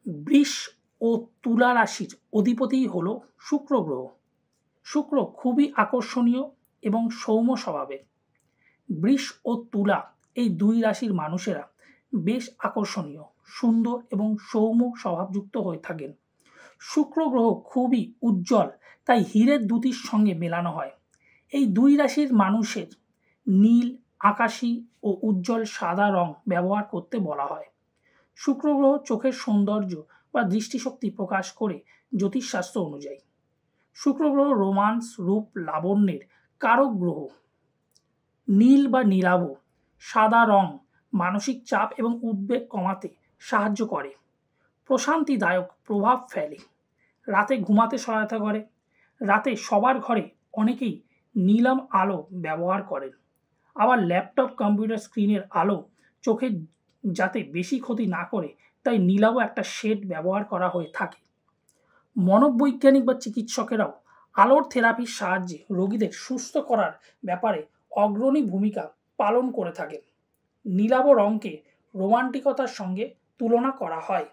বৃষ ও তুলা রাশির অধিপতিই হল শুক্র গ্রহ। শুক্র খুবই আকর্ষণীয় এবং সৌম্য স্বভাবের। বৃষ ও তুলা এই দুই রাশির মানুষেরা বেশ আকর্ষণীয়, সুন্দর এবং সৌম্য স্বভাবযুক্ত হয়ে থাকেন। শুক্র গ্রহ খুবই উজ্জ্বল, তাই হীরের দুটির সঙ্গে মেলানো হয়। এই দুই রাশির মানুষের নীল, আকাশী ও উজ্জ্বল সাদা রং ব্যবহার করতে বলা হয়। শুক্র গ্রহ চোখের সৌন্দর্য বা দৃষ্টিশক্তি প্রকাশ করে জ্যোতিষশাস্ত্র অনুযায়ী। শুক্র গ্রহ রোমান্স, রূপ, লাবণ্যের কারক গ্রহ। নীল বা নীলাভ সাদা রং মানসিক চাপ এবং উদ্বেগ কমাতে সাহায্য করে, প্রশান্তিদায়ক প্রভাব ফেলে, রাতে ঘুমাতে সহায়তা করে। রাতে সবার ঘরে অনেকেই নীলাম আলো ব্যবহার করেন। আবার ল্যাপটপ, কম্পিউটার স্ক্রিনের আলো চোখের যাতে বেশি ক্ষতি না করে, তাই নীলাভ একটা শেড ব্যবহার করা হয়ে থাকে। মনোবৈজ্ঞানিক বা চিকিৎসকেরাও আলোর থেরাপির সাহায্যে রোগীদের সুস্থ করার ব্যাপারে অগ্রণী ভূমিকা পালন করে থাকেন। নীলাভ রঙকে রোমান্টিকতার সঙ্গে তুলনা করা হয়।